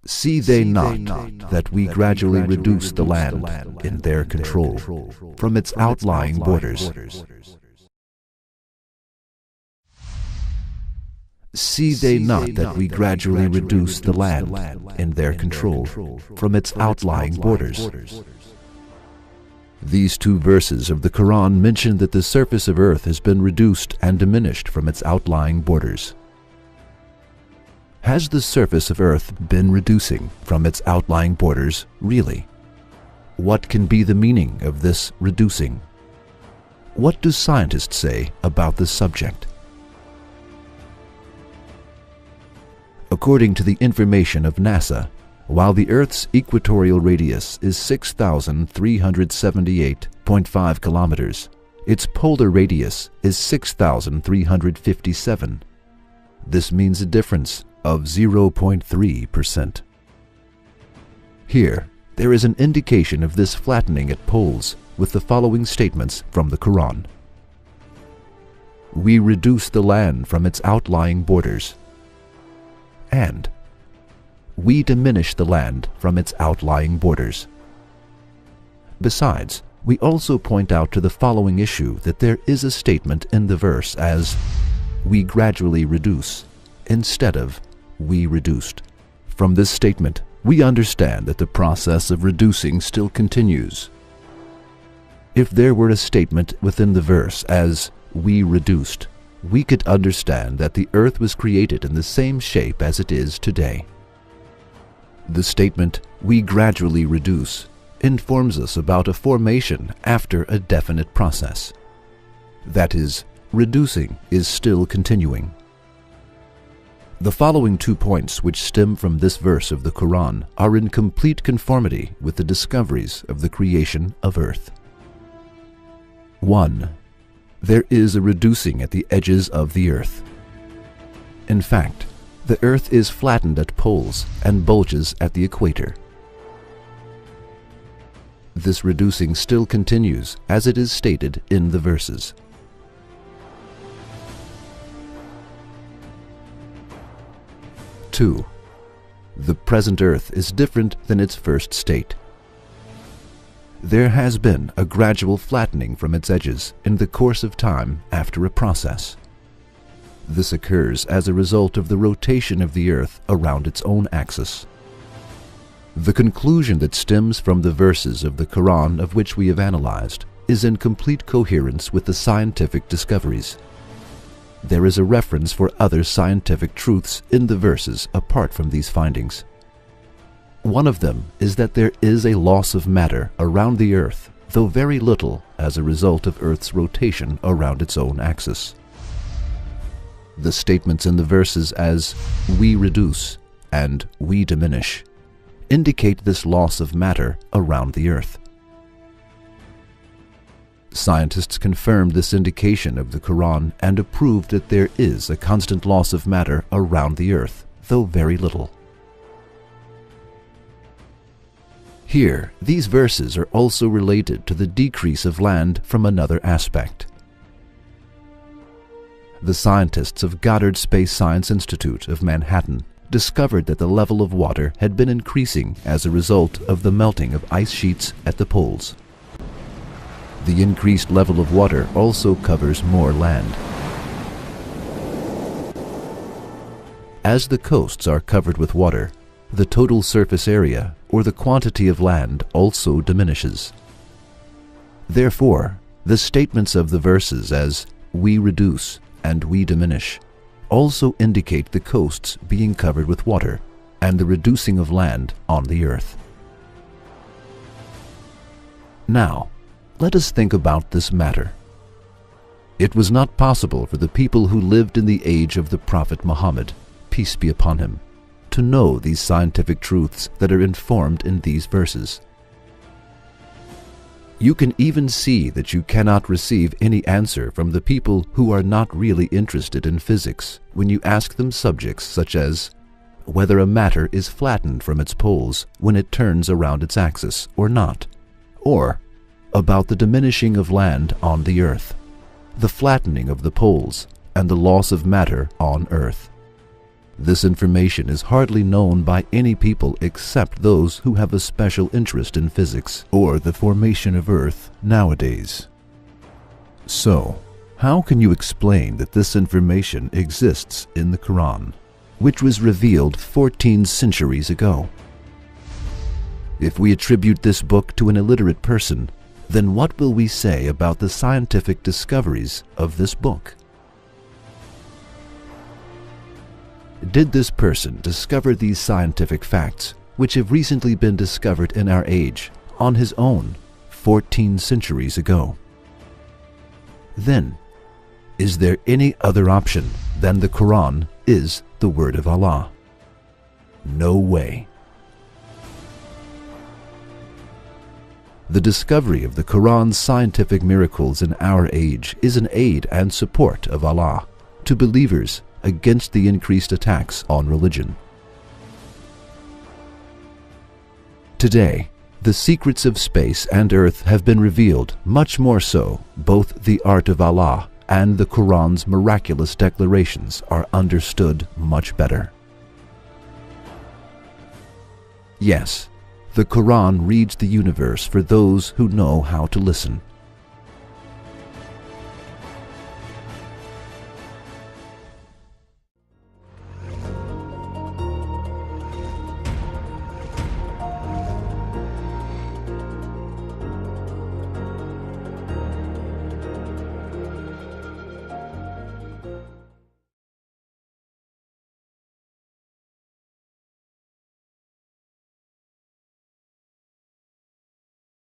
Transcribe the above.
See they not that we gradually reduce the land in their control from its outlying borders? See they not that we gradually reduce the land in their control from its outlying borders? These two verses of the Quran mention that the surface of earth has been reduced and diminished from its outlying borders. Has the surface of earth been reducing from its outlying borders, really? What can be the meaning of this reducing? What do scientists say about this subject? According to the information of NASA, while the Earth's equatorial radius is 6,378.5 kilometers, its polar radius is 6,357. This means a difference of 0.3%. Here, there is an indication of this flattening at poles with the following statements from the Quran. We reduce the land from its outlying borders, and we diminish the land from its outlying borders. Besides, we also point out to the following issue that there is a statement in the verse as we gradually reduce instead of we reduced. From this statement, we understand that the process of reducing still continues. If there were a statement within the verse as we reduced, we could understand that the earth was created in the same shape as it is today. The statement, we gradually reduce, informs us about a formation after a definite process. That is, reducing is still continuing. The following 2 points which stem from this verse of the Quran are in complete conformity with the discoveries of the creation of earth. 1. There is a reducing at the edges of the earth. In fact, the earth is flattened at poles and bulges at the equator. This reducing still continues as it is stated in the verses. 2. The present earth is different than its first state. There has been a gradual flattening from its edges in the course of time after a process. This occurs as a result of the rotation of the earth around its own axis. The conclusion that stems from the verses of the Quran of which we have analyzed is in complete coherence with the scientific discoveries. There is a reference for other scientific truths in the verses apart from these findings. One of them is that there is a loss of matter around the earth, though very little as a result of Earth's rotation around its own axis. The statements in the verses as we reduce and we diminish indicate this loss of matter around the earth. Scientists confirmed this indication of the Quran and approved that there is a constant loss of matter around the earth, though very little. Here, these verses are also related to the decrease of land from another aspect. The scientists of Goddard Space Science Institute of Manhattan discovered that the level of water had been increasing as a result of the melting of ice sheets at the poles. The increased level of water also covers more land. As the coasts are covered with water, the total surface area, or the quantity of land, also diminishes. Therefore, the statements of the verses as we reduce and we diminish also indicate the coasts being covered with water and the reducing of land on the earth. Now, let us think about this matter. It was not possible for the people who lived in the age of the Prophet Muhammad, peace be upon him, to know these scientific truths that are informed in these verses. You can even see that you cannot receive any answer from the people who are not really interested in physics when you ask them subjects such as whether a matter is flattened from its poles when it turns around its axis or not, or about the diminishing of land on the earth, the flattening of the poles, and the loss of matter on earth. This information is hardly known by any people except those who have a special interest in physics or the formation of Earth nowadays. So, how can you explain that this information exists in the Quran, which was revealed 14 centuries ago? If we attribute this book to an illiterate person, then what will we say about the scientific discoveries of this book? Did this person discover these scientific facts, which have recently been discovered in our age, on his own 14 centuries ago? Then, is there any other option than the Quran is the word of Allah? No way. The discovery of the Quran's scientific miracles in our age is an aid and support of Allah to believers against the increased attacks on religion. Today, the secrets of space and Earth have been revealed, much more so, both the art of Allah and the Quran's miraculous declarations are understood much better. Yes, the Quran reads the universe for those who know how to listen.